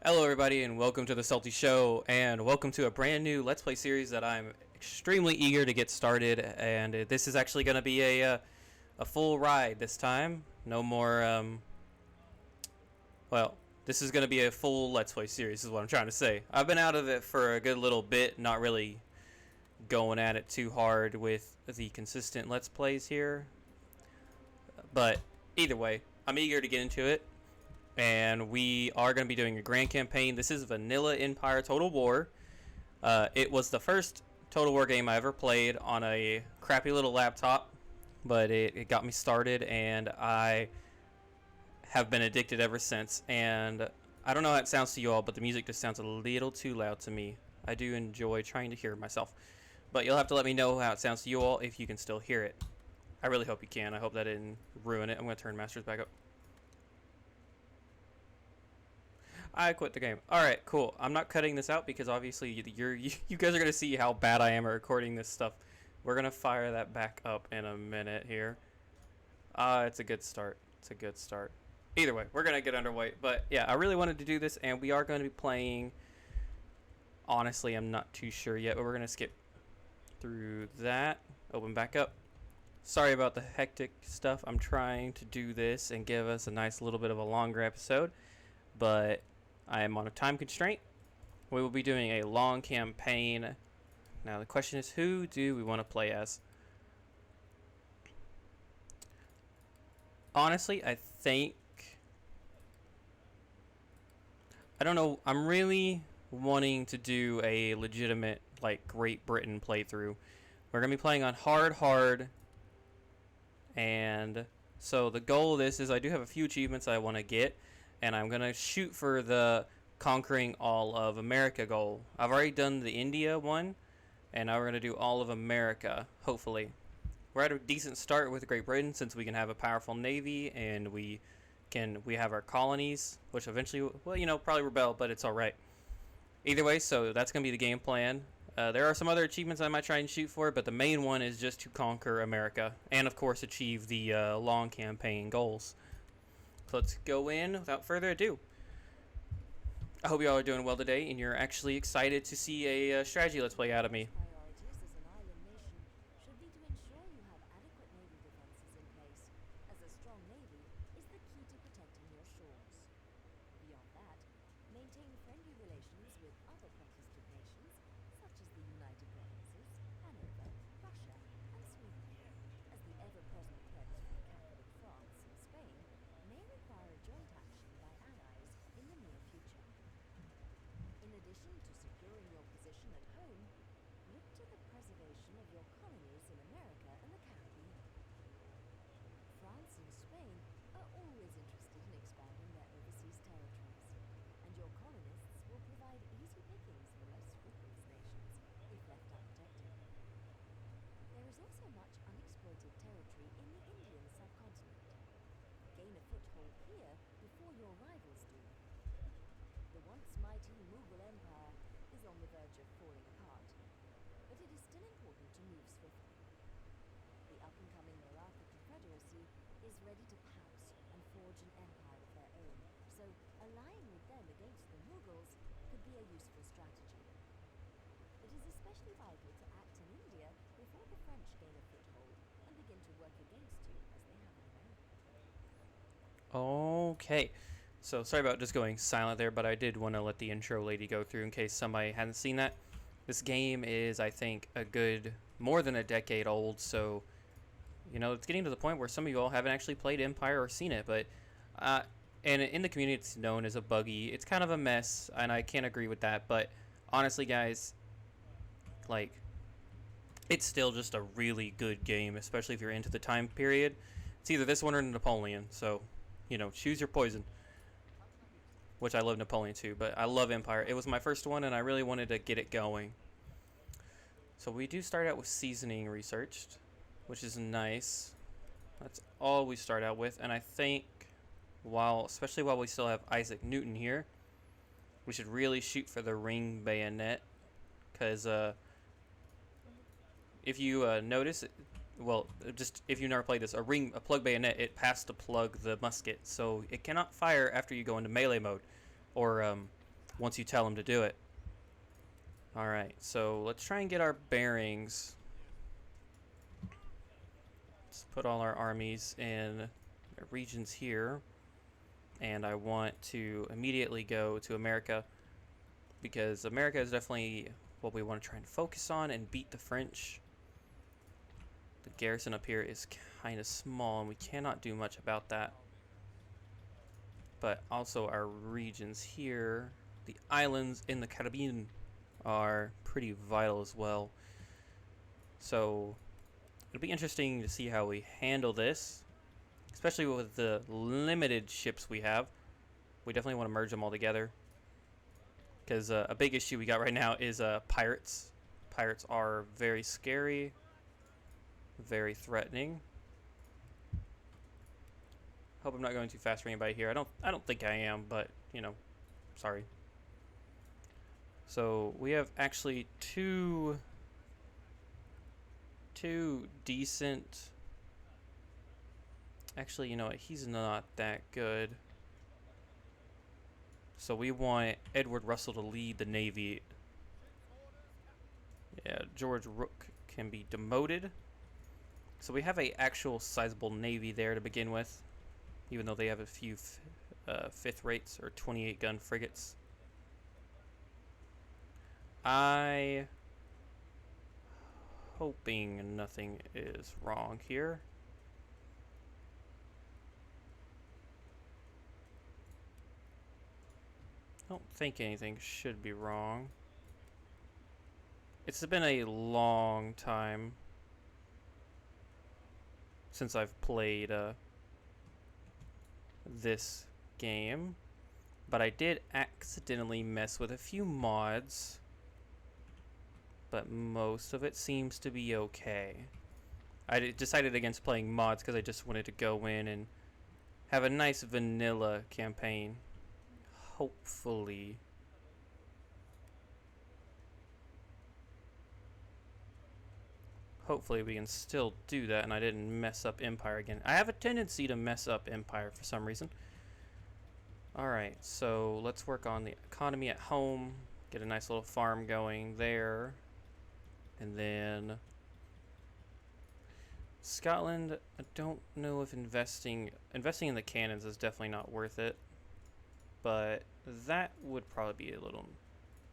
Hello everybody and welcome to the SaltyyShow and welcome to a brand new Let's Play series that I'm extremely eager to get started, and this is actually going to be a full ride this time. No more, well, this is going to be a full Let's Play series is what I'm trying to say. I've been out of it for a good little bit, not really going at it too hard with the consistent Let's Plays here. But either way, I'm eager to get into it. And we are going to be doing a grand campaign. This is Vanilla Empire Total War. It was the first Total War game I ever played on a crappy little laptop, but it got me started, and I have been addicted ever since. And I don't know how it sounds to you all, but the music just sounds a little too loud to me. I do enjoy trying to hear myself, but you'll have to let me know how it sounds to you all if you can still hear it. I really hope you can. I hope that didn't ruin it. I'm going to turn Masters back up. I quit the game. Alright, cool. I'm not cutting this out because obviously you guys are going to see how bad I am at recording this stuff. We're going to fire that back up in a minute here. It's a good start. It's a good start. Either way, we're going to get underway. But yeah, I really wanted to do this, and we are going to be playing... Honestly, I'm not too sure yet, but we're going to skip through that. Open back up. Sorry about the hectic stuff. I'm trying to do this and give us a nice little bit of a longer episode, but I am on a time constraint. We will be doing a long campaign. Now the question is, who do we want to play as? Honestly, I don't know. I'm really wanting to do a legitimate, like, Great Britain playthrough. We're going to be playing on hard, and so the goal of this is I do have a few achievements I want to get, and I'm going to shoot for the conquering all of America goal. I've already done the India one, and now we're going to do all of America, hopefully. We're at a decent start with Great Britain since we can have a powerful navy, and we have our colonies, which eventually, well, you know, probably rebel, but it's alright. Either way, so that's going to be the game plan. There are some other achievements I might try and shoot for, but the main one is just to conquer America, and of course achieve the long campaign goals. So let's go in without further ado. I hope you all are doing well today, and you're actually excited to see a strategy let's play out of me. Priorities as an island nation should be to ensure you have adequate naval defenses in place, as a strong navy is the key to protecting your shores. Beyond that, maintain friendly relations with other Protestant nations, such as the United Provinces, Hanover, Russia, and Sweden, as the ever-present threats from Catholic France and Spain may require a joint action by allies in the near future. In addition to securing your position at home, look to the preservation of your colonies in America and the Caribbean. France and Spain are always interested in expanding their overseas territories, and your colonists will provide easy pickings for less scrupulous nations if left unprotected. There is also much unexploited territory in the Indian subcontinent. Gain a foothold here before your rivals do. The once mighty Mughal Empire is on the verge of falling apart, but it is still important to move swiftly. The up-and-coming Maratha Confederacy is ready to pounce and forge an empire of their own, so allying with them against the Mughals could be a useful strategy. It is especially vital to act in India before the French gain a foothold and begin to work against you as they have in America. Okay. So sorry about just going silent there, but I did want to let the intro lady go through in case somebody hadn't seen that. This game is, I think, a good more than a decade old, so you know, it's getting to the point where some of you all haven't actually played Empire or seen it, but and in the community it's known as a buggy. It's kind of a mess, and I can't agree with that, but honestly, guys, like, it's still just a really good game, especially if you're into the time period. It's either this one or Napoleon, so, you know, choose your poison. Which I love Napoleon too, but I love Empire. It was my first one, and I really wanted to get it going. So we do start out with seasoning researched, which is nice. That's all we start out with, and I think, especially while we still have Isaac Newton here, we should really shoot for the ring bayonet, because if you notice, well, just if you never played this, a plug bayonet, it has to plug the musket, so it cannot fire after you go into melee mode, or once you tell them to do it. Alright, so let's try and get our bearings. Let's put all our armies in their regions here. And I want to immediately go to America, because America is definitely what we want to try and focus on and beat the French. The garrison up here is kind of small, and we cannot do much about that. But also our regions here, the islands in the Caribbean, are pretty vital as well. So it'll be interesting to see how we handle this, especially with the limited ships we have. We definitely want to merge them all together, because a big issue we got right now is pirates. Pirates are very scary, very threatening. Hope I'm not going too fast for anybody here. I don't think I am, but you know, sorry. So we have actually two decent. Actually, you know what? He's not that good. So we want Edward Russell to lead the Navy. Yeah, George Rook can be demoted. So we have a actual sizable Navy there to begin with, even though they have a few fifth rates or 28 gun frigates. I hoping nothing is wrong here. I don't think anything should be wrong. It's been a long time since I've played this game, but I did accidentally mess with a few mods, but most of it seems to be okay. I decided against playing mods because I just wanted to go in and have a nice vanilla campaign. Hopefully. Hopefully we can still do that and I didn't mess up Empire again. I have a tendency to mess up Empire for some reason. Alright, so let's work on the economy at home. Get a nice little farm going there. And then Scotland, I don't know if investing in the cannons is definitely not worth it. But that would probably be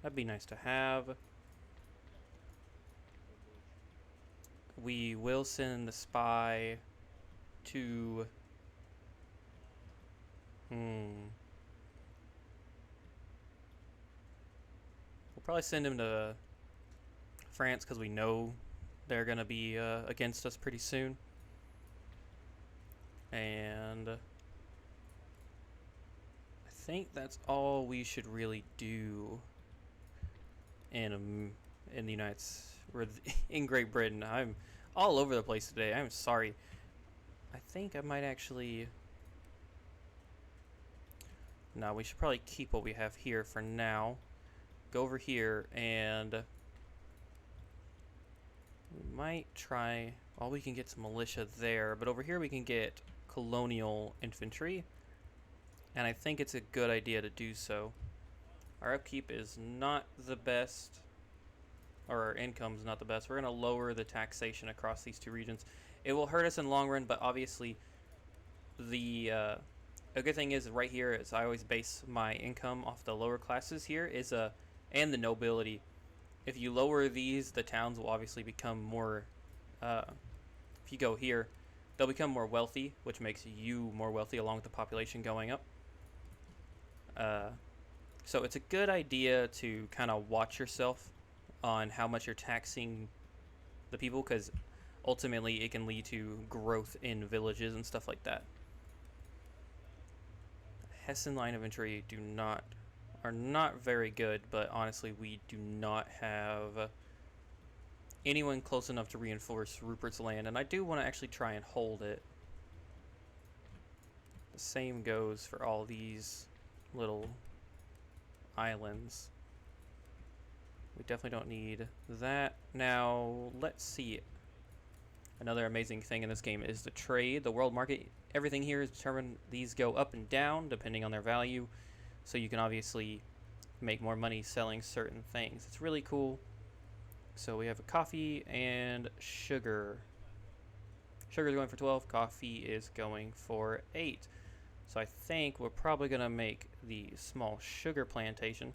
that'd be nice to have. We will send the spy to we'll probably send him to France, because we know they're gonna be against us pretty soon. And I think that's all we should really do in the United States, or in Great Britain. I'm all over the place today. I'm sorry. I think I might actually. No, we should probably keep what we have here for now. Go over here and we might try. Well, we can get some militia there, but over here we can get colonial infantry. And I think it's a good idea to do so. Our upkeep is not the best, or our income is not the best. We're going to lower the taxation across these two regions. It will hurt us in the long run, but obviously a good thing is right here is I always base my income off the lower classes here and the nobility. If you lower these, the towns will obviously become more, if you go here, they'll become more wealthy, which makes you more wealthy along with the population going up. So it's a good idea to kind of watch yourself on how much you're taxing the people, because ultimately it can lead to growth in villages and stuff like that. Hessen line infantry are not very good, but honestly we do not have anyone close enough to reinforce Rupert's Land, and I do want to actually try and hold it. The same goes for all these little islands. We definitely don't need that. Now, let's see. Another amazing thing in this game is the trade, the world market. Everything here is determined. These go up and down depending on their value. So you can obviously make more money selling certain things. It's really cool. So we have a coffee and sugar. Sugar is going for 12. Coffee is going for 8. So I think we're probably going to make the small sugar plantation.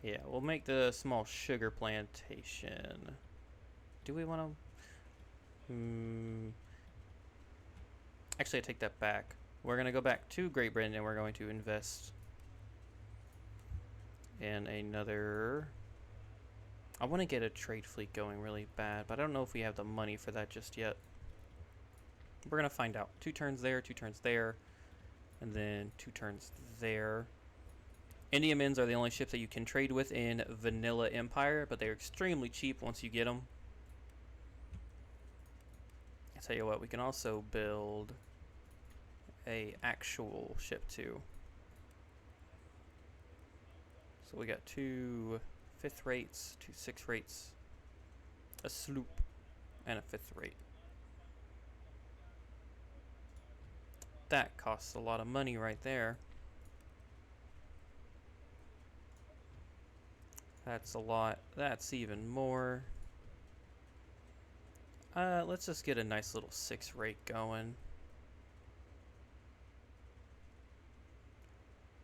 Yeah, we'll make the small sugar plantation. Do we want to... Actually, I take that back. We're going to go back to Great Britain and we're going to invest in another... I want to get a trade fleet going really bad, but I don't know if we have the money for that just yet. We're going to find out. 2 turns there, 2 turns there, and then 2 turns there. Indiamins are the only ships that you can trade with in Vanilla Empire, but they're extremely cheap once you get them. I tell you what, we can also build a actual ship too. So we got 2 5th rates, 2 6th rates, a sloop, and a 5th rate. That costs a lot of money right there. That's a lot. That's even more. Let's just get a nice little 6th rate going.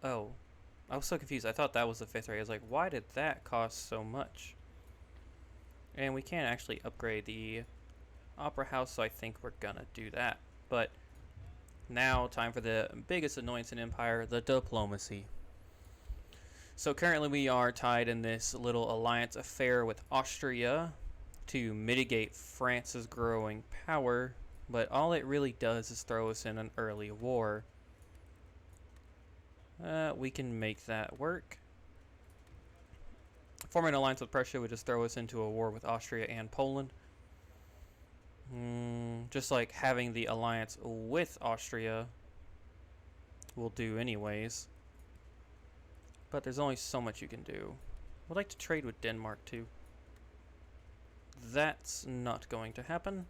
Oh, I was so confused. I thought that was the 5th rate. I was like, why did that cost so much? And we can't actually upgrade the Opera House, so I think we're gonna do that. But now, time for the biggest annoyance in Empire, the diplomacy. So currently we are tied in this little alliance affair with Austria to mitigate France's growing power, but all it really does is throw us in an early war. We can make that work. Forming an alliance with Prussia would just throw us into a war with Austria and Poland. Just like having the alliance with Austria will do anyways. But there's only so much you can do. I'd like to trade with Denmark too. That's not going to happen.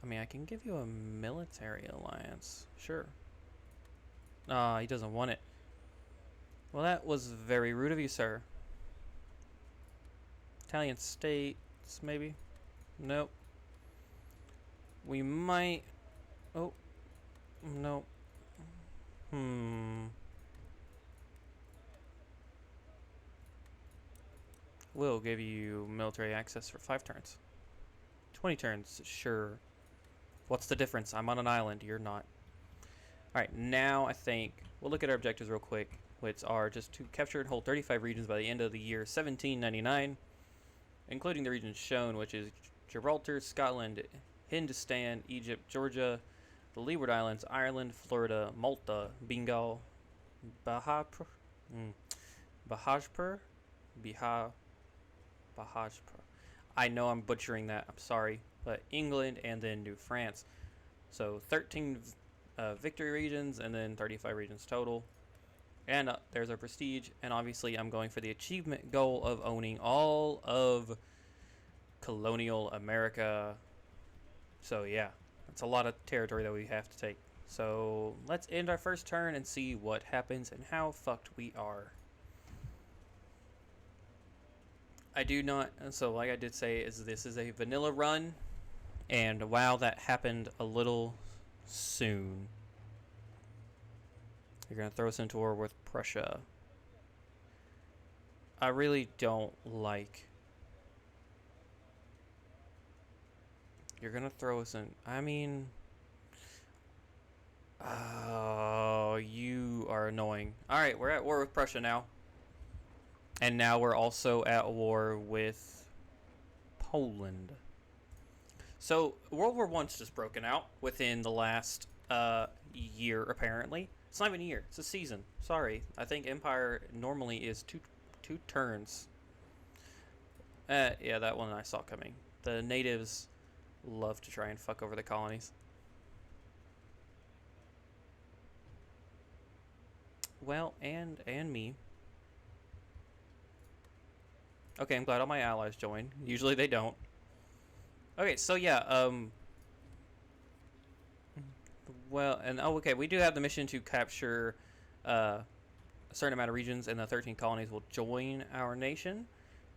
I mean, I can give you a military alliance. Sure. He doesn't want it. Well, that was very rude of you, sir. Italian states, maybe? Nope. We might... Oh. Nope. We'll give you military access for 5 turns. 20 turns, sure. What's the difference? I'm on an island, you're not. Alright, now I think we'll look at our objectives real quick, which are just to capture and hold 35 regions by the end of the year 1799, including the regions shown, which is Gibraltar, Scotland, Hindustan, Egypt, Georgia, the Leeward Islands, Ireland, Florida, Malta, Bengal, Bahajpur, I know I'm butchering that, I'm sorry, but England and then New France. So 13 victory regions and then 35 regions total. And there's our prestige, and obviously I'm going for the achievement goal of owning all of colonial America. So yeah, that's a lot of territory that we have to take. So let's end our first turn and see what happens and how fucked we are. I do not, so like I did say, is this is a vanilla run, and wow, that happened a little soon. You're gonna throw us into war with Prussia. I really don't like... You're gonna throw us in... I mean... Oh, you are annoying. Alright, we're at war with Prussia now. And now we're also at war with Poland. So, World War I's just broken out within the last year, apparently. It's not even a year, it's a season. Sorry. I think Empire normally is two turns. Yeah, that one I saw coming. The natives love to try and fuck over the colonies. Well, and me. Okay, I'm glad all my allies joined. Usually they don't. Okay, so yeah, Well, and oh, okay, we do have the mission to capture a certain amount of regions, and the 13 colonies will join our nation,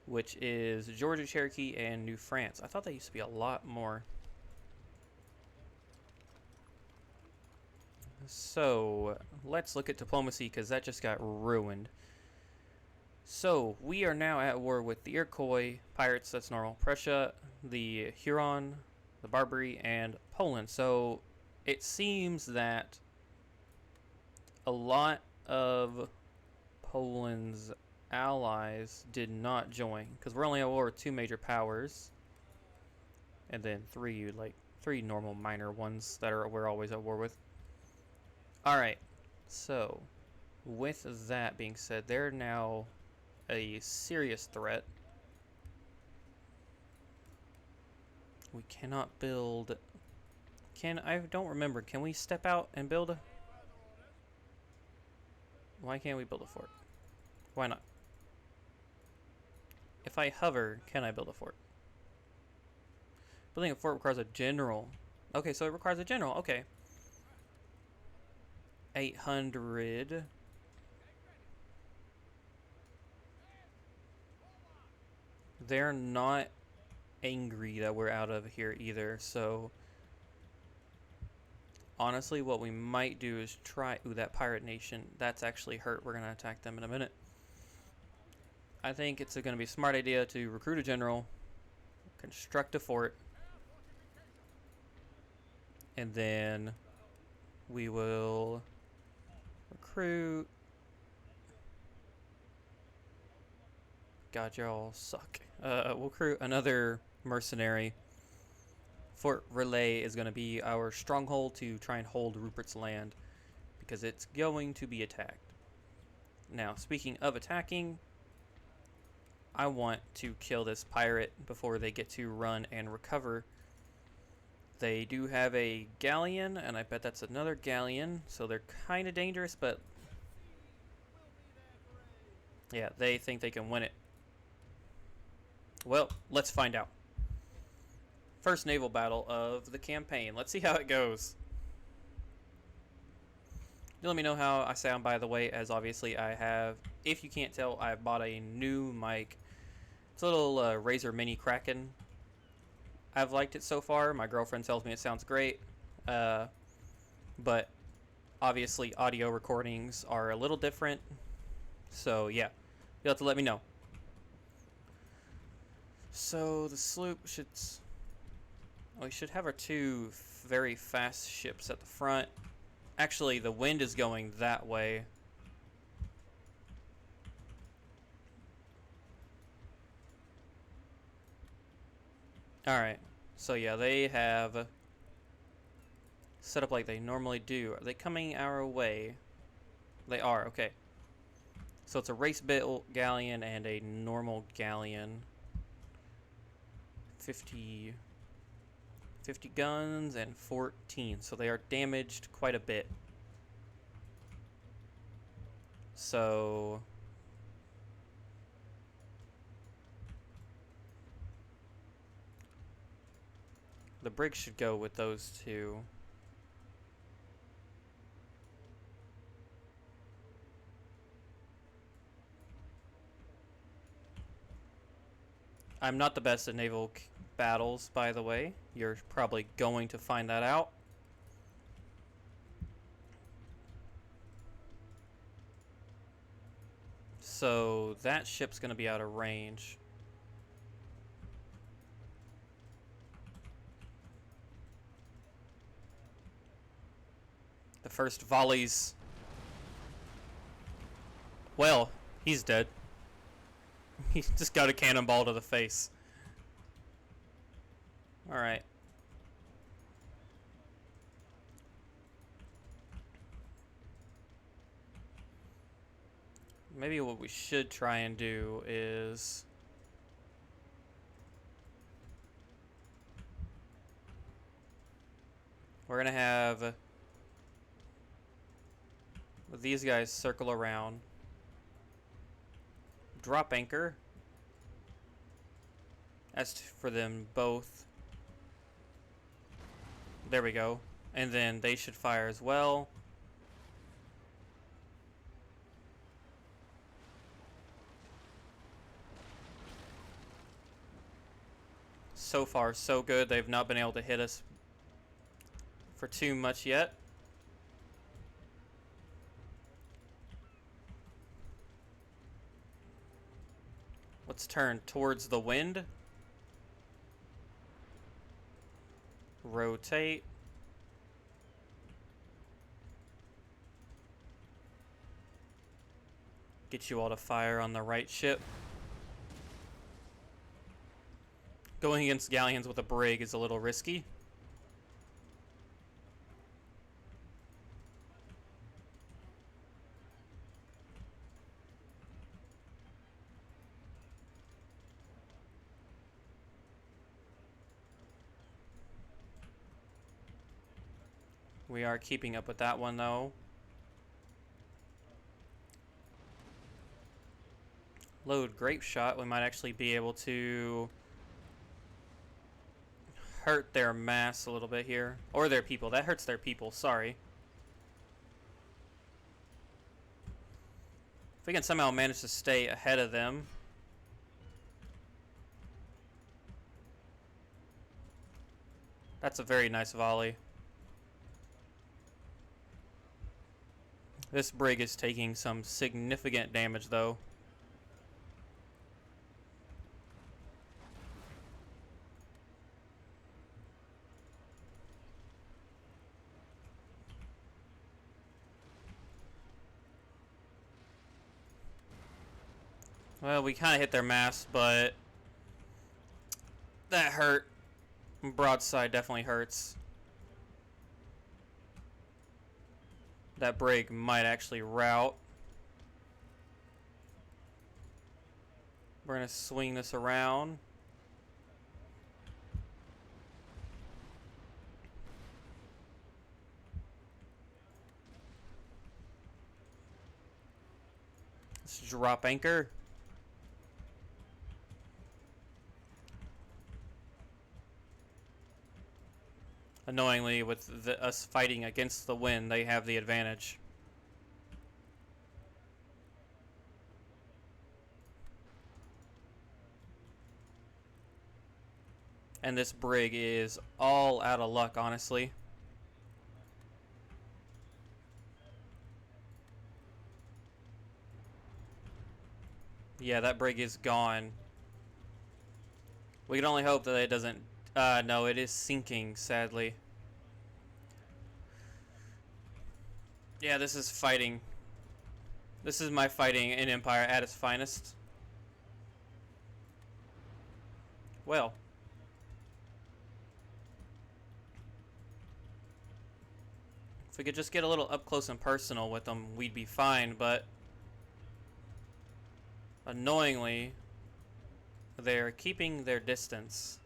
which is Georgia, Cherokee, and New France. I thought that used to be a lot more. So let's look at diplomacy because that just got ruined. So we are now at war with the Iroquois pirates. That's normal. Prussia, the Huron, the Barbary, and Poland. So it seems that a lot of Poland's allies did not join because we're only at war with two major powers, and then three normal minor ones that we're always at war with. All right, so with that being said, they're now a serious threat. We cannot build. I don't remember. Can we step out and build a? Why can't we build a fort? Why not? If I hover, can I build a fort? Building a fort requires a general. Okay, so it requires a general. Okay. 800. They're not angry that we're out of here either, so honestly what we might do is try. Ooh, that pirate nation, that's actually hurt. We're gonna attack them in a minute. I think it's gonna be a smart idea to recruit a general, construct a fort, and then we will recruit. God, y'all suck. We'll recruit another mercenary. Fort Relay is going to be our stronghold to try and hold Rupert's Land because it's going to be attacked. Now, speaking of attacking, I want to kill this pirate before they get to run and recover. They do have a galleon, and I bet that's another galleon, so they're kind of dangerous, but yeah, they think they can win it. Well, let's find out. First naval battle of the campaign. Let's see how it goes. You let me know how I sound, by the way, as obviously I have, if you can't tell, I've bought a new mic. It's a little Razer Mini Kraken. I've liked it so far. My girlfriend tells me it sounds great. But obviously audio recordings are a little different. So yeah, you'll have to let me know. So the sloop should... we should have our two very fast ships at the front. Actually, the wind is going that way. Alright, so yeah, they have set up like they normally do. Are they coming our way? They are, okay. So it's a race-built galleon and a normal galleon. 50 guns and 14, so they are damaged quite a bit. So the brig should go with those two. I'm not the best at naval battles, by the way. You're probably going to find that out. So that ship's going to be out of range. The first volleys. Well, he's dead. He just got a cannonball to the face. Alright. Maybe what we should try and do is... we're gonna have these guys circle around. Drop anchor. As for them both. There we go. And then they should fire as well. So far, so good. They've not been able to hit us for too much yet. Let's turn towards the wind. Rotate. Get you all to fire on the right ship. Going against galleons with a brig is a little risky. We are keeping up with that one though. Load grape shot. We might actually be able to hurt their mass a little bit here. Or their people. That hurts their people. Sorry. If we can somehow manage to stay ahead of them. That's a very nice volley. This brig is taking some significant damage though. Well, we kind of hit their mast, but that hurt. Broadside definitely hurts. That brig might actually rout. We're going to swing this around. Let's drop anchor. Annoyingly, with us fighting against the wind, they have the advantage. And this brig is all out of luck, honestly. Yeah, that brig is gone. We can only hope that it doesn't... no, it is sinking, sadly. Yeah, this is fighting. This is my fighting in Empire at its finest. Well. If we could just get a little up close and personal with them, we'd be fine, but... annoyingly, they're keeping their distance.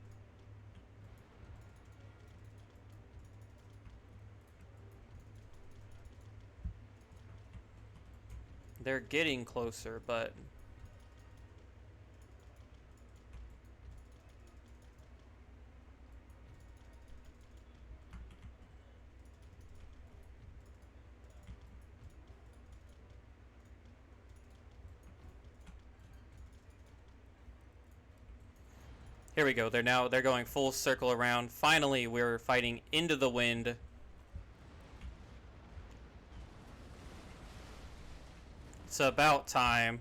They're getting closer, but... here we go. They're going full circle around. Finally, we're fighting into the wind. It's about time.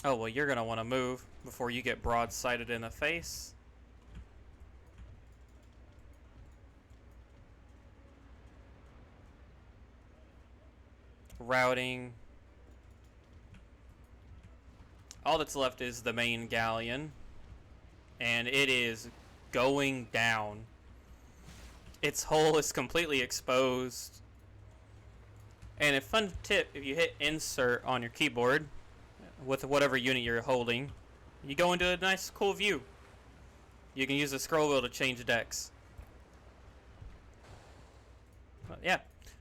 Oh, well, you're going to want to move before you get broadsided in the face. Routing. All that's left is the main galleon. And it is going down. Its hull is completely exposed. And a fun tip, if you hit insert on your keyboard with whatever unit you're holding, you go into a nice cool view. You can use the scroll wheel to change decks. Yeah,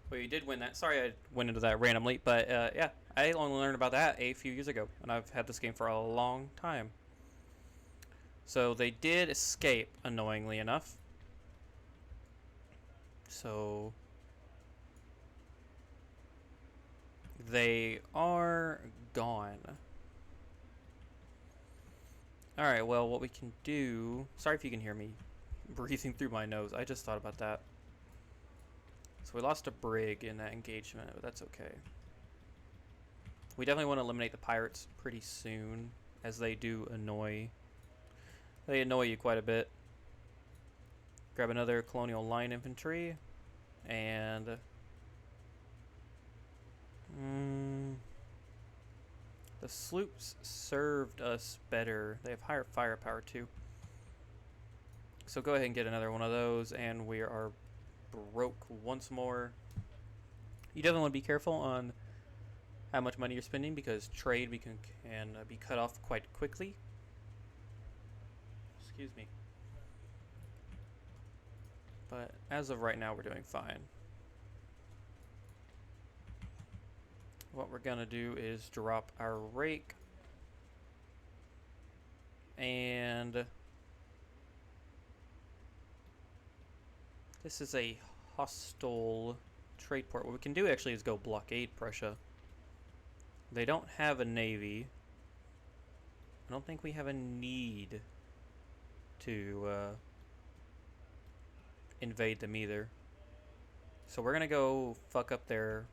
well, you did win that. Sorry I went into that randomly, but yeah, I only learned about that a few years ago, and I've had this game for a long time. So they did escape, annoyingly enough. So they are gone. Alright, well, what we can do... Sorry if you can hear me breathing through my nose. I just thought about that. So we lost a brig in that engagement, but that's okay. We definitely want to eliminate the pirates pretty soon, as they do annoy... They annoy you quite a bit. Grab another colonial line infantry, and... the sloops served us better. They have higher firepower too. So go ahead and get another one of those, and we are broke once more. You definitely want to be careful on how much money you're spending, because trade can be cut off quite quickly. Excuse me. But as of right now, we're doing fine. What we're gonna do is drop our rake, and this is a hostile trade port. What we can do actually is go blockade Prussia. They don't have a navy. I don't think we have a need to invade them either. So we're gonna go fuck up their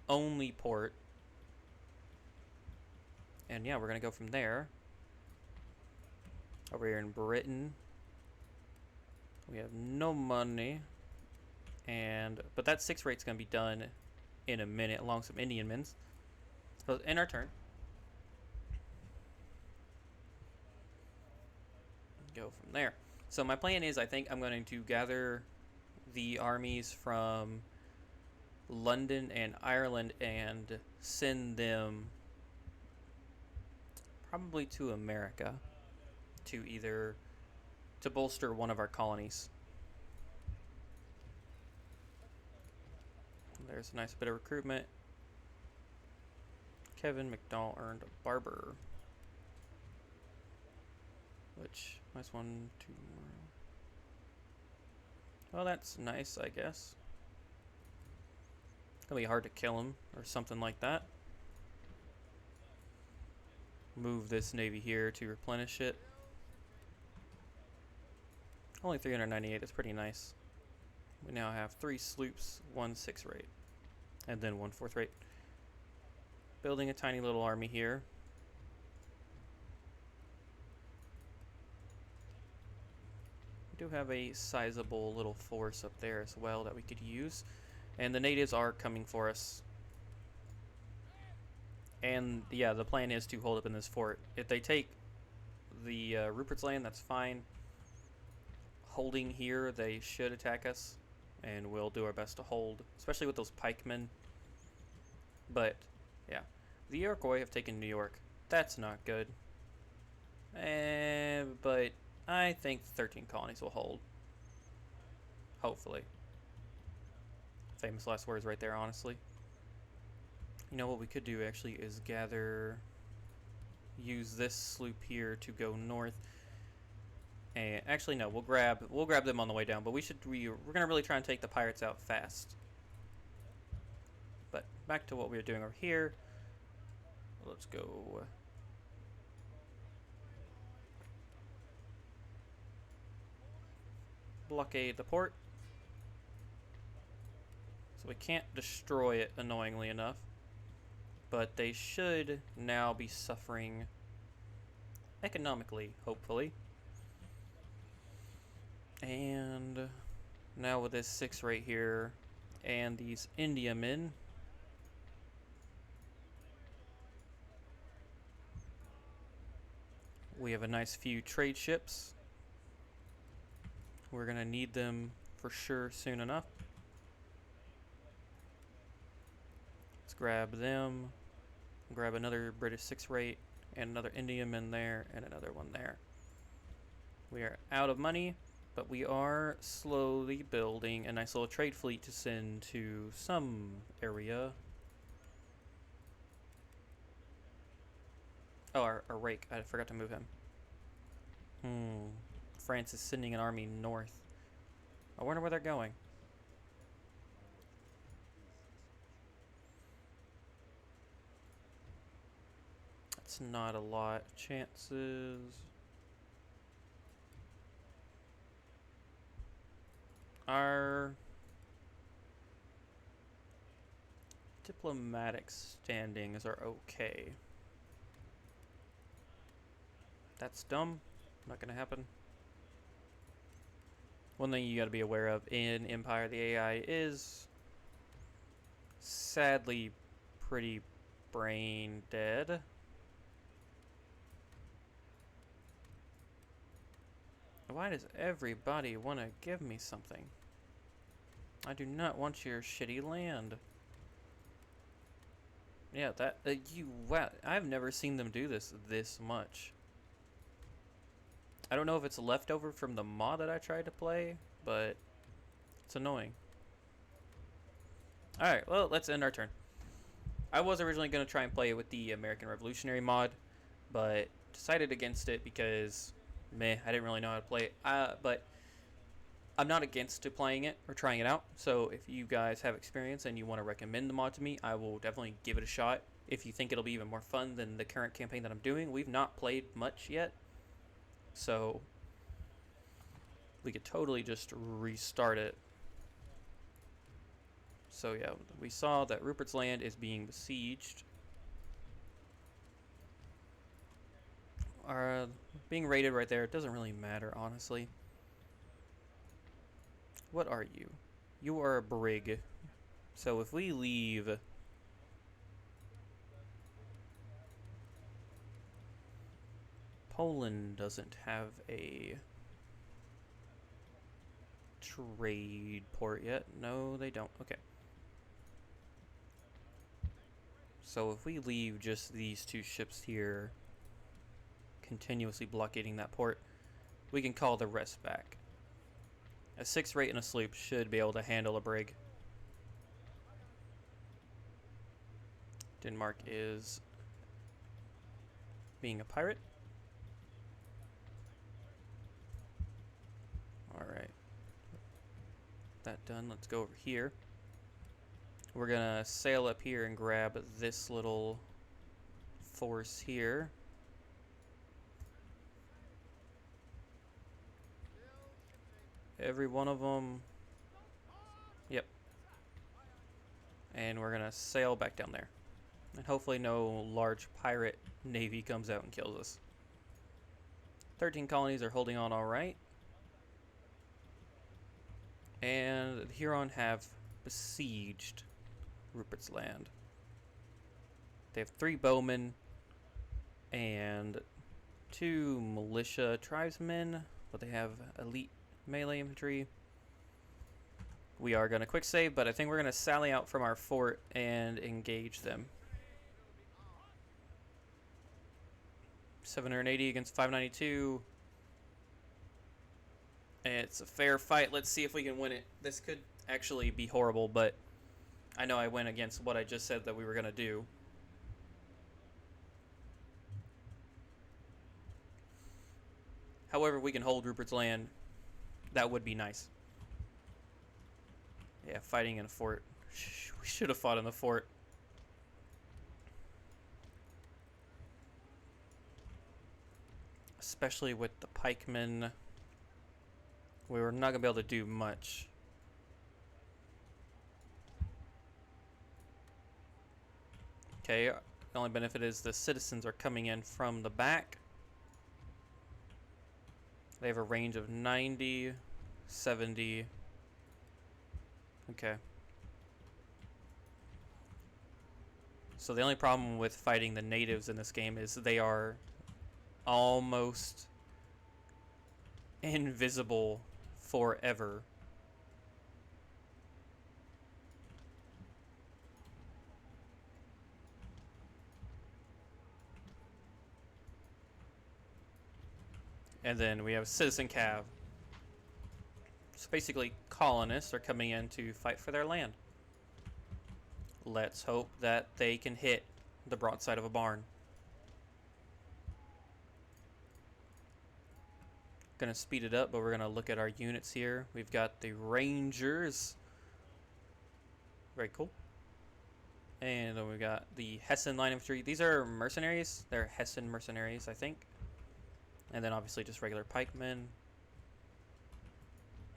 only port, and yeah, we're gonna go from there. Over here in Britain, we have no money, but that 6 rate's gonna be done in a minute, along with some Indian men. So in our turn, go from there. So my plan is, I think I'm going to gather the armies from London and Ireland and send them probably to America to bolster one of our colonies. There's a nice bit of recruitment. Kevin McDowell earned a barber, which nice 1, 2 more. Well, that's nice, I guess. It's gonna be hard to kill him or something like that. Move this navy here to replenish it. Only 398, that's pretty nice. We now have 3 sloops, 1 6 rate, and then 1 4th rate. Building a tiny little army here. We do have a sizable little force up there as well that we could use. And the natives are coming for us. And yeah, the plan is to hold up in this fort. If they take the Rupert's Land, that's fine. Holding here, they should attack us, and we'll do our best to hold, especially with those pikemen. But yeah, the Iroquois have taken New York. That's not good. But I think 13 colonies will hold. Hopefully. Famous last words right there, honestly. You know what we could do actually is use this sloop here to go north. And actually no, we'll grab them on the way down, but we're gonna really try and take the pirates out fast. But back to what we were doing over here. Let's go. Blockade the port. So we can't destroy it, annoyingly enough. But they should now be suffering economically, hopefully. And now with this 6 right here and these India men, we have a nice few trade ships. We're gonna need them for sure soon enough. Let's grab them. Grab another British 6 rate and another Indian man there and another one there. We are out of money, But we are slowly building a nice little trade fleet to send to some area. Oh, our rake. I forgot to move him. France is sending an army north. I wonder where they're going. That's not a lot. Chances. Our diplomatic standings are okay. That's dumb. Not gonna happen. One thing you gotta be aware of in Empire, the AI is sadly pretty brain dead. Why does everybody want to give me something? I do not want your shitty land. Yeah, that wow, I've never seen them do this much. I don't know if it's leftover from the mod that I tried to play, but it's annoying. Alright, well, let's end our turn. I was originally going to try and play it with the American Revolutionary mod, but decided against it because, meh, I didn't really know how to play it. But I'm not against to playing it or trying it out, so if you guys have experience and you want to recommend the mod to me, I will definitely give it a shot. If you think it'll be even more fun than the current campaign that I'm doing, we've not played much yet, so we could totally just restart it. So yeah, we saw that Rupert's Land is being besieged. Being raided right there, it doesn't really matter, honestly. What are you? You are a brig. So if we leave... Poland doesn't have a trade port yet. No, they don't. Okay. So if we leave just these two ships here, continuously blockading that port, we can call the rest back. A 6 rate and a sloop should be able to handle a brig. Denmark is being a pirate. Alright. That done. Let's go over here. We're gonna sail up here and grab this little force here. Every one of them. Yep. And we're gonna sail back down there. And hopefully no large pirate navy comes out and kills us. 13 colonies are holding on alright. And the Huron have besieged Rupert's Land. They have 3 bowmen and 2 militia tribesmen, but they have elite melee infantry. We are going to quick save, but I think we're going to sally out from our fort and engage them. 780 against 592. It's a fair fight. Let's see if we can win it. This could actually be horrible, but I know I went against what I just said that we were going to do. However, we can hold Rupert's Land. That would be nice. Yeah, fighting in a fort. We should have fought in the fort. Especially with the pikemen. We were not going to be able to do much. Okay, the only benefit is the citizens are coming in from the back. They have a range of 90, 70. Okay. So the only problem with fighting the natives in this game is they are almost invisible forever. And then we have Citizen Cav. So basically, colonists are coming in to fight for their land. Let's hope that they can hit the broadside of a barn. Gonna speed it up, but we're gonna look at our units here. We've got the Rangers. Very cool. And then we got the Hessen Line Infantry. These are mercenaries. They're Hessen mercenaries, I think. And then obviously just regular pikemen.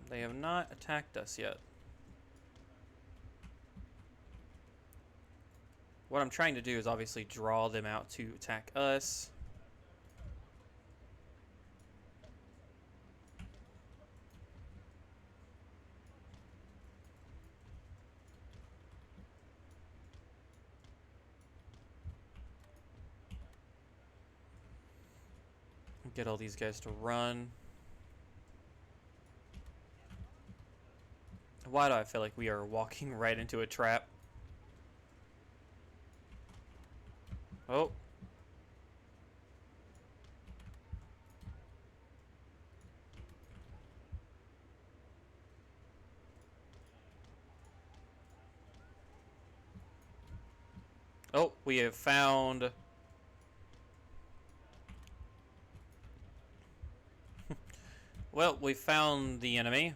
They have not attacked us yet. What I'm trying to do is obviously draw them out to attack us. Get all these guys to run. Why do I feel like we are walking right into a trap? Oh. Oh, we have found... Well, we found the enemy.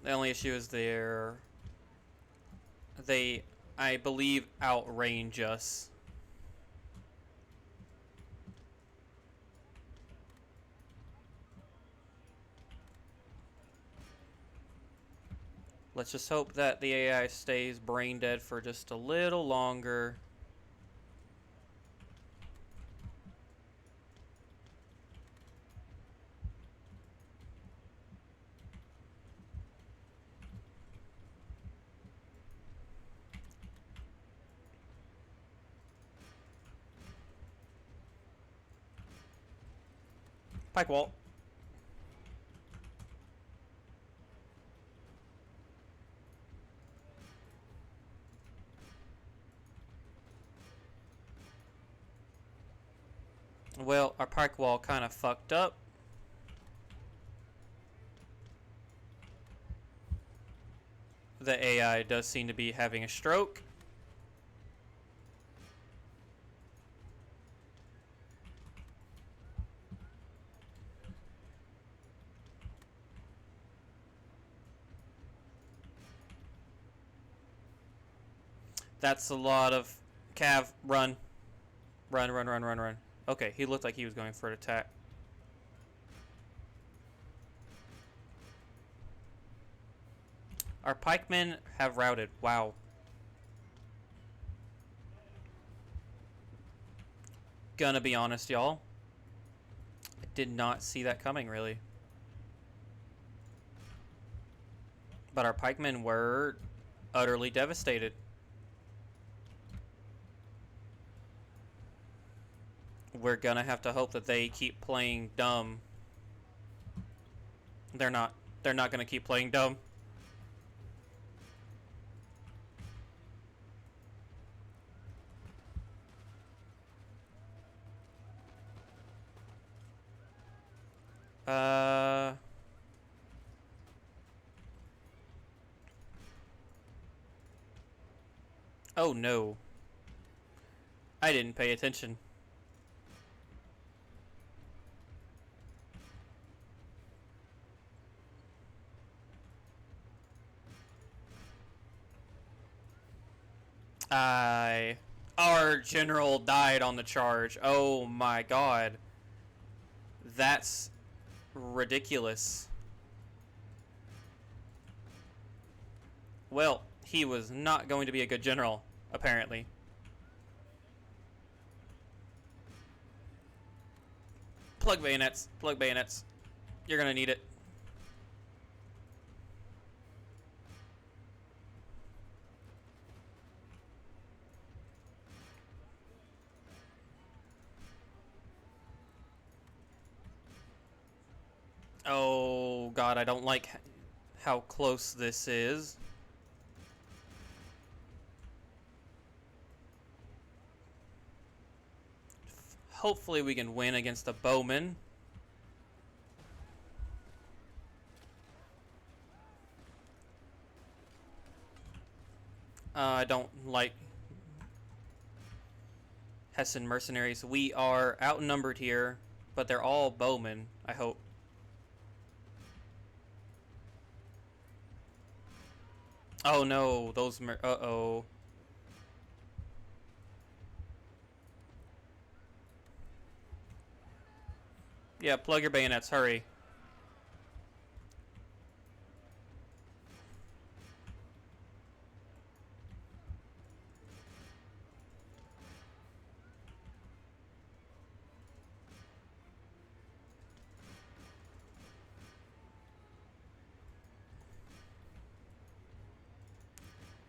The only issue is they, I believe, outrange us. Let's just hope that the AI stays brain dead for just a little longer. Pike wall. Well, our pike wall kind of fucked up. The AI does seem to be having a stroke. That's a lot of cav. Run. Run, run, run, run, run. Okay, he looked like he was going for an attack. Our pikemen have routed. Wow. Gonna be honest, y'all. I did not see that coming, really. But our pikemen were utterly devastated. We're gonna have to hope that they keep playing dumb. They're not. They're not gonna keep playing dumb. Oh no. I didn't pay attention. Our general died on the charge. Oh my god. That's ridiculous. Well, he was not going to be a good general, apparently. Plug bayonets. Plug bayonets. You're gonna need it. Oh god, I don't like how close this is. Hopefully we can win against the bowman. I don't like Hessian mercenaries. We are outnumbered here, but they're all bowmen, I hope. Oh no, those uh-oh. Yeah, plug your bayonets, hurry.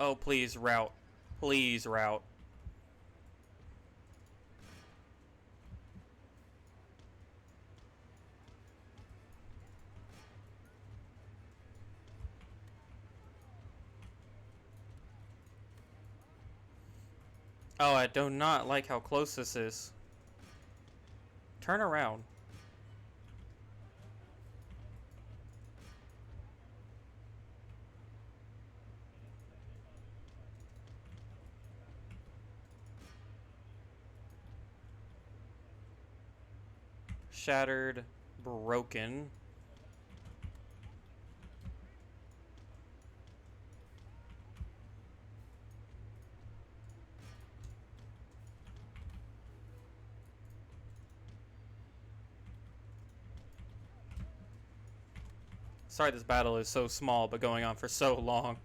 Oh, please, route. Please, route. Oh, I do not like how close this is. Turn around. Shattered. Broken. Sorry this battle is so small, but going on for so long.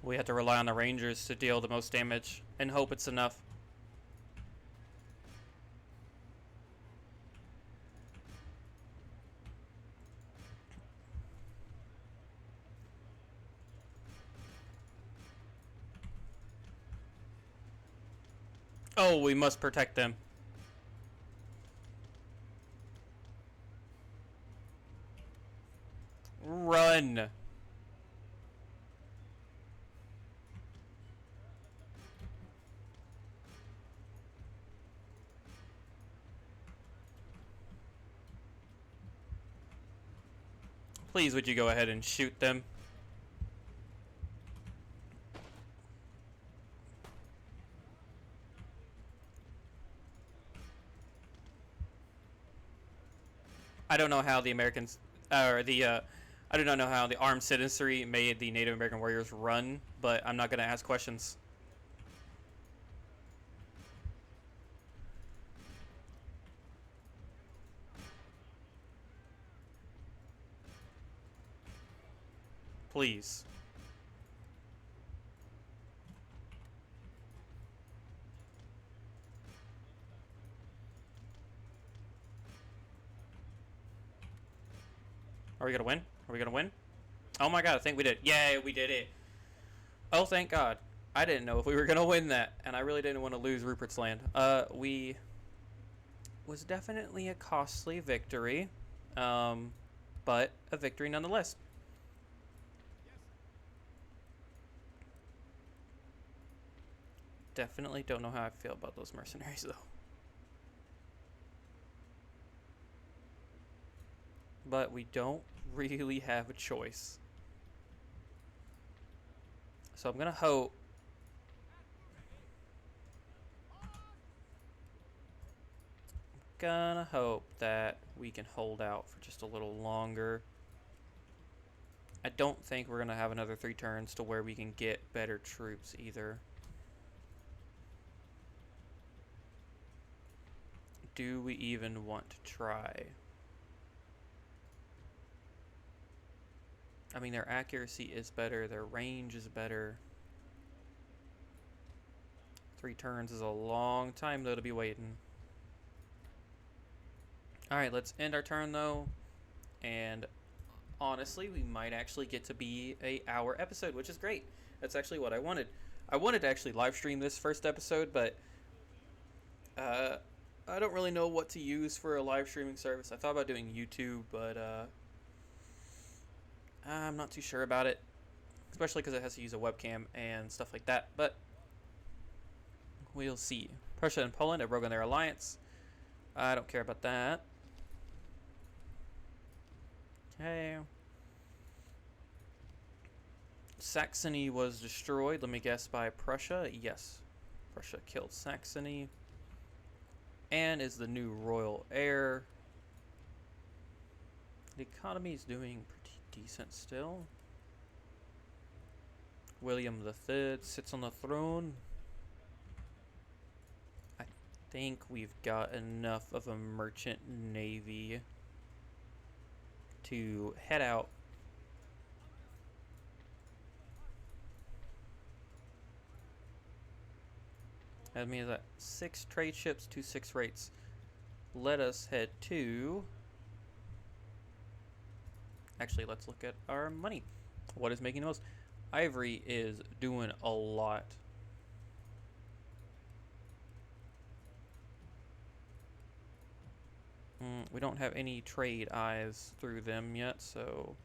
We have to rely on the Rangers to deal the most damage and hope it's enough. Oh, we must protect them. Run! Please, would you go ahead and shoot them? I don't know how the Americans, or I do not know how the armed citizenry made the Native American warriors run, but I'm not going to ask questions. Please. Are we going to win? Are we going to win? Oh my god, I think we did. Yay, we did it. Oh, thank god. I didn't know if we were going to win that, and I really didn't want to lose Rupert's Land. We was definitely a costly victory, but a victory nonetheless. Definitely don't know how I feel about those mercenaries, though. But we don't really have a choice. So I'm going to hope that we can hold out for just a little longer. I don't think we're going to have another 3 turns to where we can get better troops either. Do we even want to try? I mean, their accuracy is better. Their range is better. 3 turns is a long time, though, to be waiting. Alright, let's end our turn, though. And honestly, we might actually get to be a hour episode, which is great. That's actually what I wanted. I wanted to actually live stream this first episode, but I don't really know what to use for a live streaming service. I thought about doing YouTube, but I'm not too sure about it, especially because it has to use a webcam and stuff like that. But we'll see. Prussia and Poland have broken their alliance. I don't care about that. Okay. Saxony was destroyed, let me guess, by Prussia. Yes. Prussia killed Saxony. Anne is the new royal heir. The economy is doing pretty decent still. William III sits on the throne. I think we've got enough of a merchant navy to head out. That means that 6 trade ships to 6 rates. Let us head to... Actually, let's look at our money. What is making the most? Ivory is doing a lot. We don't have any trade eyes through them yet, so...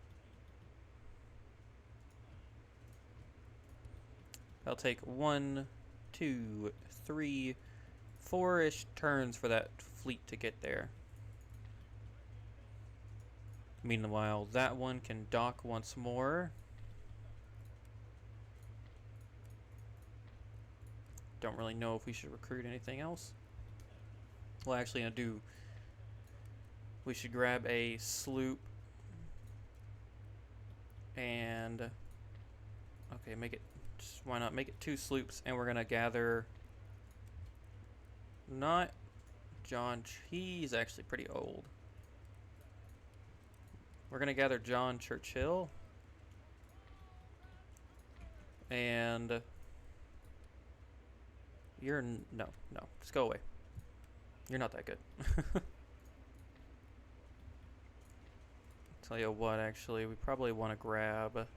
I'll take 1, 2, 3, 4-ish turns for that fleet to get there. Meanwhile, that one can dock once more. Don't really know if we should recruit anything else. Well, actually, we should grab a sloop and okay, why not make it 2 sloops, and we're gonna gather not John. He's actually pretty old. We're gonna gather John Churchill and you're no, just go away. You're not that good. Tell you what, actually, we probably want to grab.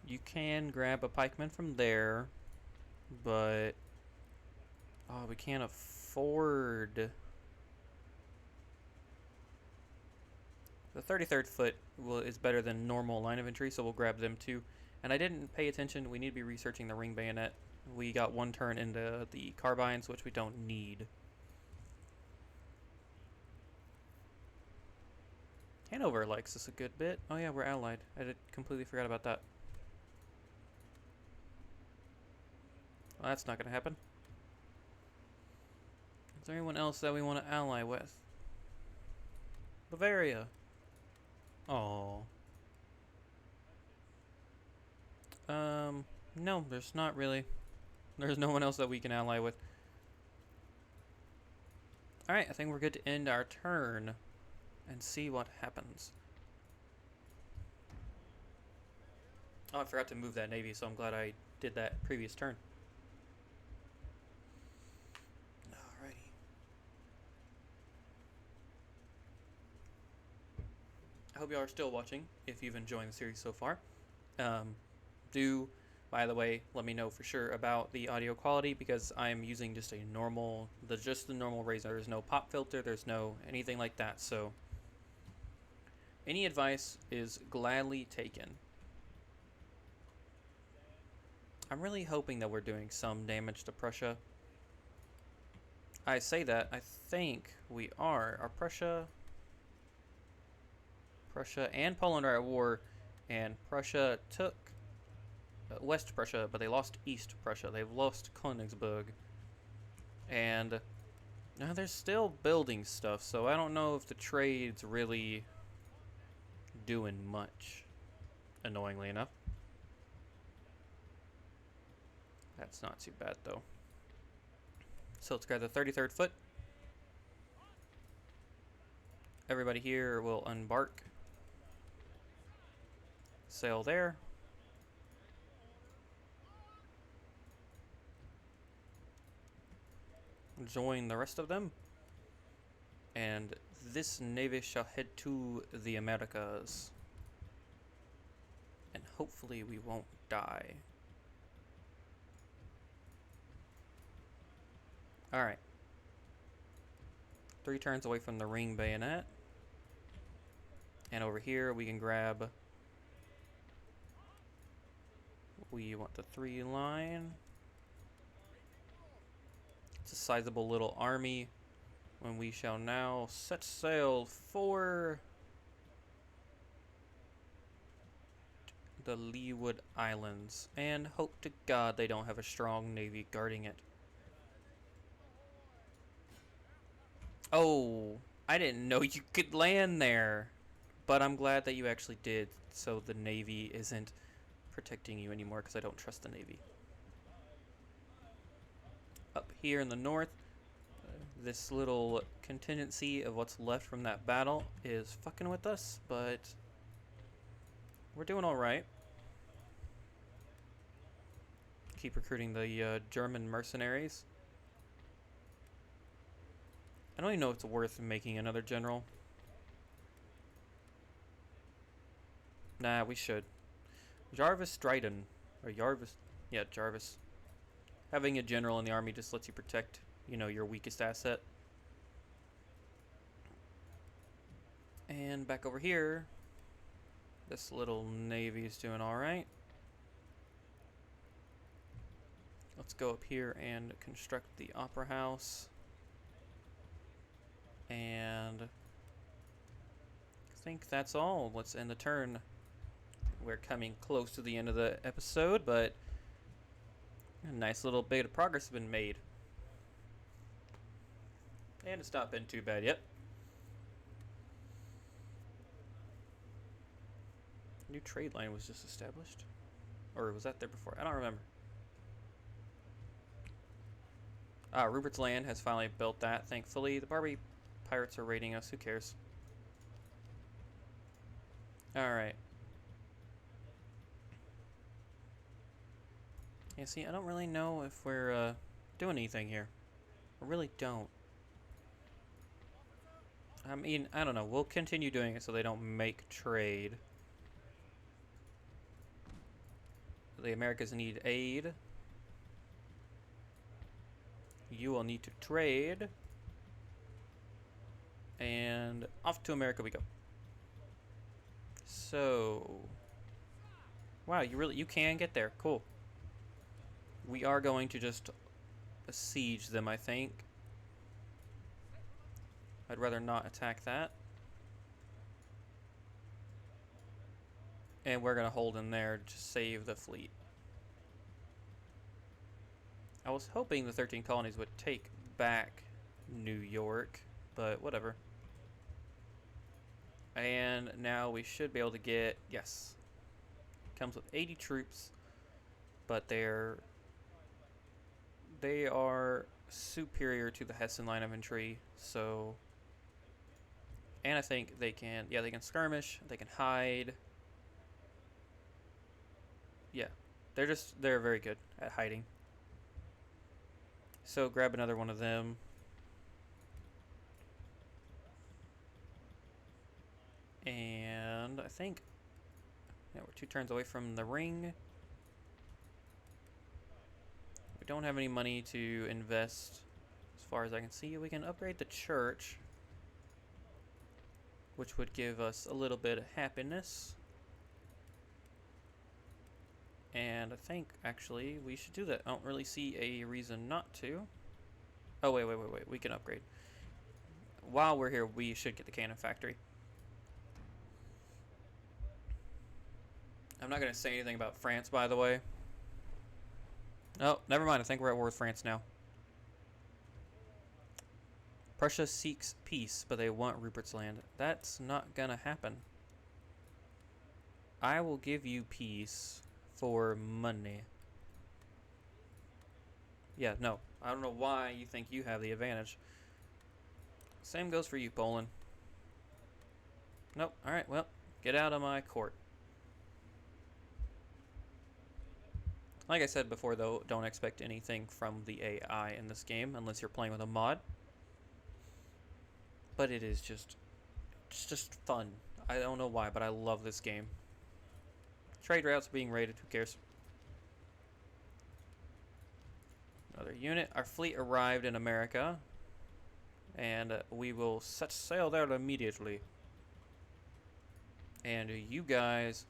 You can grab a pikeman from there, but we can't afford. The 33rd Foot is better than normal line infantry, so we'll grab them too. And I didn't pay attention. We need to be researching the ring bayonet. We got 1 turn into the carbines, which we don't need. Hanover likes us a good bit. Oh yeah, we're allied. I completely forgot about that. Well, that's not going to happen. Is there anyone else that we want to ally with? Bavaria. Oh. No, there's not really. There's no one else that we can ally with. Alright, I think we're good to end our turn and see what happens. Oh, I forgot to move that navy, so I'm glad I did that previous turn. Alrighty. I hope y'all are still watching, if you've enjoyed the series so far. By the way, let me know for sure about the audio quality, because I'm using just the normal Razor. There's no pop filter, there's no anything like that, so any advice is gladly taken. I'm really hoping that we're doing some damage to Prussia. I say that, I think we are. Our Prussia and Poland are at war, and Prussia took West Prussia, but they lost East Prussia. They've lost Königsberg. And now they're still building stuff, so I don't know if the trade's really doing much, annoyingly enough. That's not too bad, though. So let's grab the 33rd Foot. everybody here will embark. Sail there. Join the rest of them. And this navy shall head to the Americas. And hopefully we won't die. Alright. 3 turns away from the ring bayonet. And over here we can grab... We want the 3 line. It's a sizable little army. When we shall now set sail for the Leeward Islands. And hope to God they don't have a strong navy guarding it. Oh, I didn't know you could land there. But I'm glad that you actually did, so the navy isn't protecting you anymore, because I don't trust the navy. Up here in the north, this little contingency of what's left from that battle is fucking with us, but we're doing alright. Keep recruiting the German mercenaries. I don't even know if it's worth making another general. Nah, we should. Jarvis Dryden. Or Jarvis. Yeah, Jarvis. Having a general in the army just lets you protect, you know, your weakest asset. And back over here, this little navy's doing alright. Let's go up here and construct the opera house. And I think that's all. Let's end the turn. We're coming close to the end of the episode, but a nice little bit of progress has been made. And it's not been too bad yet. New trade line was just established. Or was that there before? I don't remember. Ah, Rupert's Land has finally built that, thankfully. The Barbie pirates are raiding us. Who cares? Alright. Yeah, see, I don't really know if we're doing anything here. I really don't. I mean, I don't know. We'll continue doing it so they don't make trade. The Americas need aid. You will need to trade. And off to America we go. So, wow, you can get there. Cool. We are going to just besiege them, I think. I'd rather not attack that. And we're going to hold in there to save the fleet. I was hoping the 13 colonies would take back New York, but whatever. And now we should be able to get, yes. Comes with 80 troops, but they are superior to the Hessen line infantry, so, and I think they can, yeah, they can skirmish, they can hide. Yeah, they're very good at hiding. So grab another one of them. And I think, yeah, we're 2 turns away from the ring. We don't have any money to invest as far as I can see. We can upgrade the church, which would give us a little bit of happiness. And I think, actually, we should do that. I don't really see a reason not to. Oh, wait. We can upgrade. While we're here, we should get the cannon factory. I'm not going to say anything about France, by the way. Oh, never mind. I think we're at war with France now. Prussia seeks peace, but they want Rupert's Land. That's not going to happen. I will give you peace for money. Yeah, no. I don't know why you think you have the advantage. Same goes for you, Poland. Nope. Alright, well, get out of my court. Like I said before, though, don't expect anything from the AI in this game unless you're playing with a mod. But it is it's just fun. I don't know why, but I love this game. Trade routes being raided, who cares? Another unit. Our fleet arrived in America, and we will set sail there immediately. And you guys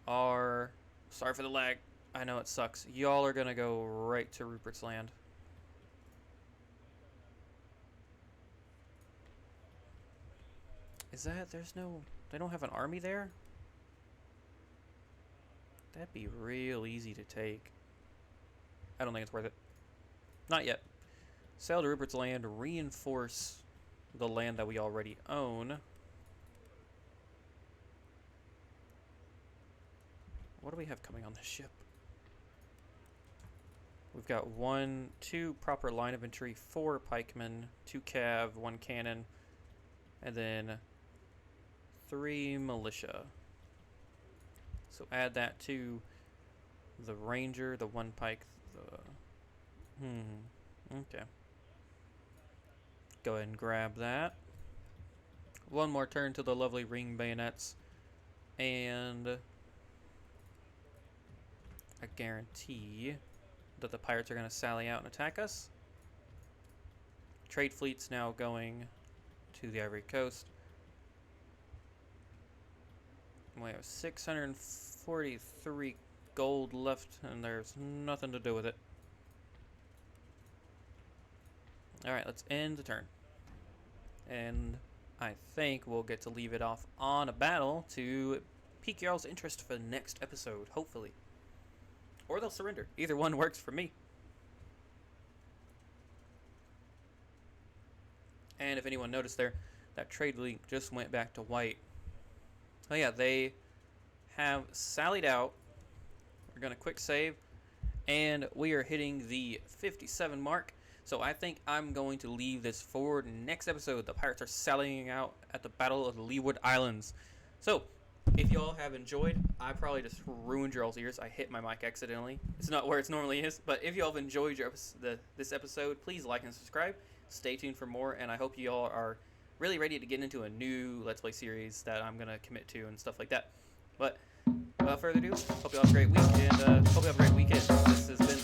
are... Sorry for the lag. I know it sucks. Y'all are gonna go right to Rupert's Land. Is that... There's no... They don't have an army there? That'd be real easy to take. I don't think it's worth it. Not yet. Sail to Rupert's Land, reinforce the land that we already own. What do we have coming on this ship? We've got 2 proper line infantry, 4 pikemen, 2 cav, 1 cannon, and then 3 militia. So add that to the ranger, the 1 pike, okay. Go ahead and grab that. One more turn to the lovely ring bayonets, and I guarantee that the pirates are going to sally out and attack us. Trade fleet's now going to the Ivory Coast. We have 643 gold left, and there's nothing to do with it. Alright, let's end the turn. And I think we'll get to leave it off on a battle to pique y'all's interest for the next episode, hopefully. Or they'll surrender. Either one works for me. And if anyone noticed there, that trade link just went back to white. Oh yeah, they have sallied out. We're going to quick save. And we are hitting the 57 mark. So I think I'm going to leave this for next episode. The pirates are sallying out at the Battle of the Leeward Islands. So, if y'all have enjoyed, I probably just ruined y'all's ears. I hit my mic accidentally. It's not where it normally is. But if y'all have enjoyed this episode, please like and subscribe. Stay tuned for more. And I hope y'all are really ready to get into a new Let's Play series that I'm going to commit to and stuff like that. But without further ado, hope y'all have a great week. And hope you have a great weekend. This has been the